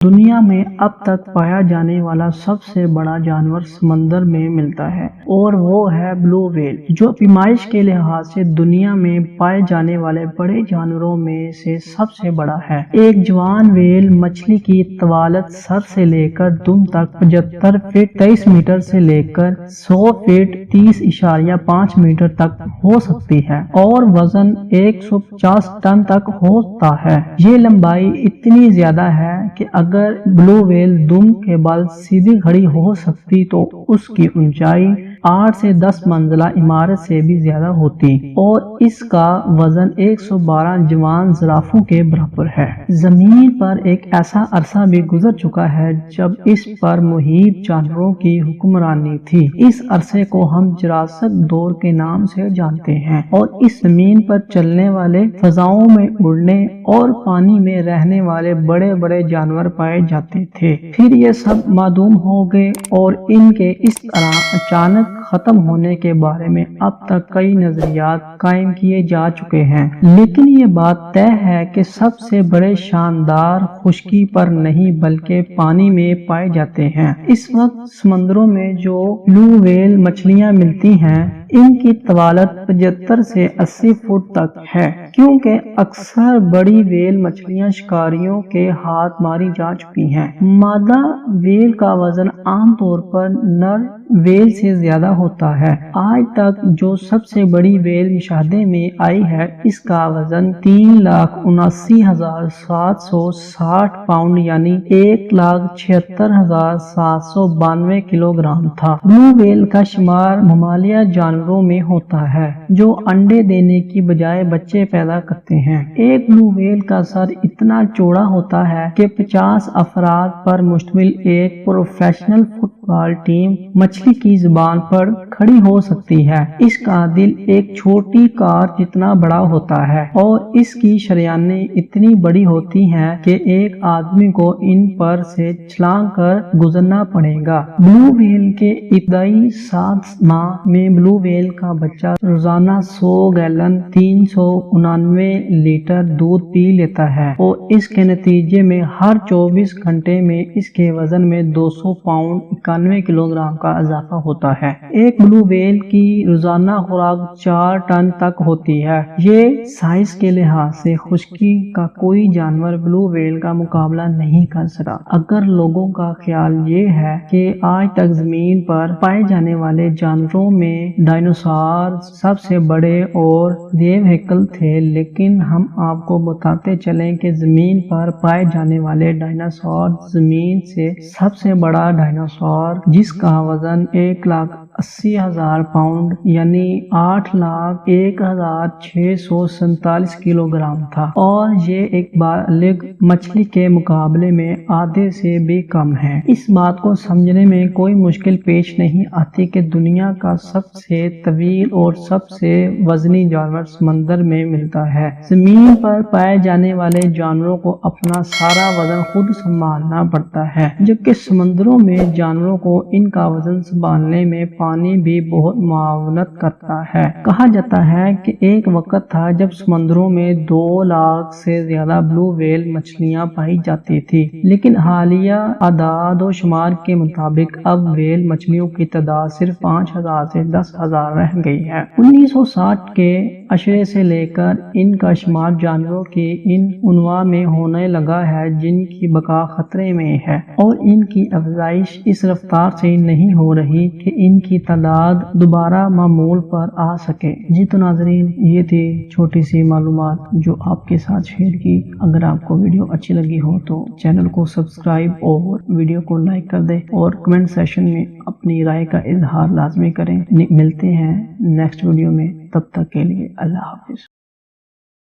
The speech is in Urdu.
دنیا میں اب تک پایا جانے والا سب سے بڑا جانور سمندر میں ملتا ہے اور وہ ہے بلو ویل، جو پیمائش کے لحاظ سے دنیا میں پائے جانے والے بڑے جانوروں میں سے سب سے بڑا ہے۔ ایک جوان ویل مچھلی کی طوالت سر سے لے کر دم تک 75 فٹ 23 میٹر سے لے کر 100 فٹ 30.5 میٹر تک ہو سکتی ہے اور وزن 150 ٹن تک ہوتا ہے۔ یہ لمبائی اتنی زیادہ ہے کہ اگر بلو ویل دم کے بل سیدھی کھڑی ہو سکتی تو اس کی اونچائی 8 سے 10 منزلہ عمارت سے بھی زیادہ ہوتی اور اس کا وزن 112 جوان زرافوں کے برابر ہے۔ زمین پر ایک ایسا عرصہ بھی گزر چکا ہے جب اس پر محیط جانوروں کی حکمرانی تھی۔ اس عرصے کو ہم جراسک دور کے نام سے جانتے ہیں اور اس زمین پر چلنے والے، فضاؤں میں اڑنے اور پانی میں رہنے والے بڑے بڑے جانور پائے جاتے تھے۔ پھر یہ سب معدوم ہو گئے اور ان کے اس طرح اچانک ختم ہونے کے بارے میں اب تک کئی نظریات قائم کیے جا چکے ہیں، لیکن یہ بات طے ہے کہ سب سے بڑے شاندار خشکی پر نہیں بلکہ پانی میں پائے جاتے ہیں۔ اس وقت سمندروں میں جو بلو ویل مچھلیاں ملتی ہیں ان کی طوالت 75 سے 80 فٹ تک ہے، کیونکہ اکثر بڑی ویل مچھلیاں شکاریوں کے ہاتھ ماری جا چکی ہیں۔ مادہ ویل کا وزن عام طور پر نر ویل سے زیادہ ہوتا ہے۔ آج تک جو سب سے بڑی ویل مشاہدے میں آئی ہے اس کا وزن 3,79,760 پاؤنڈ یعنی 1,76,792 کلو گرام تھا۔ بلو ویل کا شمار ممالیہ جانوروں میں ہوتا ہے جو انڈے دینے کی بجائے بچے پیدا کرتے ہیں۔ ایک بلو ویل کا سر اتنا چوڑا ہوتا ہے کہ 50 افراد پر مشتمل ایک پروفیشنل فٹ بال ٹیم مچھلی کی زبان پر کھڑی ہو سکتی ہے۔ اس کا دل ایک چھوٹی کار جتنا بڑا ہوتا ہے اور اس کی شریانیں اتنی بڑی ہوتی ہیں کہ ایک آدمی کو ان پر سے چھلانگ کر گزرنا پڑے گا۔ بلو ویل کے ابتدائی 7 ماہ میں بلو ویل کا بچہ روزانہ 100 گیلن 399 لیٹر دودھ پی لیتا ہے اور اس کے نتیجے میں ہر 24 گھنٹے میں اس کے وزن میں 200 پاؤنڈ 91 کلو گرام کا اضافہ ہوتا ہے۔ ایک بلو ویل کی روزانہ خوراک 4 ٹن تک ہوتی ہے۔ یہ سائز کے لحاظ سے خشکی کا کوئی جانور بلو ویل کا مقابلہ نہیں کر سکا۔ اگر لوگوں کا خیال یہ ہے کہ آج تک زمین پر پائے جانے والے جانوروں میں ڈائنوسار سب سے بڑے اور دیو ہیکل تھے، لیکن ہم آپ کو بتاتے چلیں کہ زمین پر پائے جانے والے ڈائنوسار زمین سے سب سے بڑا ڈائنوسار جس کا وزن 1,80,000 پاؤنڈ یعنی 8,01,647 کلو گرام تھا اور یہ ایک بالغ مچھلی کے مقابلے میں آدھے سے بھی کم ہے۔ اس بات کو سمجھنے میں کوئی مشکل پیش نہیں آتی کہ دنیا کا سب سے طویل اور سب سے وزنی جانور سمندر میں ملتا ہے۔ زمین پر پائے جانے والے جانوروں کو اپنا سارا وزن خود سنبھالنا پڑتا ہے، جبکہ سمندروں میں جانوروں کو ان کا وزن سنبھالنے میں پانی بھی بہت معاونت کرتا ہے۔ کہا جاتا ہے کہ ایک وقت تھا جب سمندروں میں 2 لاکھ سے زیادہ بلو ویل مچھلیاں پائی جاتی تھی، لیکن حالیہ اعداد و شمار کے مطابق اب ویل مچھلیوں کی تعداد صرف 5,000 سے 10,000 رہ گئی ہے۔ 1960 کے عشرے سے لے کر ان کا شمار جانوروں کی ان انواع میں ہونے لگا ہے جن کی بقا خطرے میں ہے اور ان کی افزائش اس رفتار سے نہیں ہو رہی کہ ان کی تعداد دوبارہ معمول پر آ سکے۔ جی تو ناظرین، یہ تھی چھوٹی سی معلومات جو آپ کے ساتھ شیئر کی۔ اگر آپ کو ویڈیو اچھی لگی ہو تو چینل کو سبسکرائب اور ویڈیو کو لائک کر دیں اور کمنٹ سیشن میں اپنی رائے کا اظہار لازمی کریں۔ ملتے ہیں نیکسٹ ویڈیو میں، تب تک کے لیے اللہ حافظ۔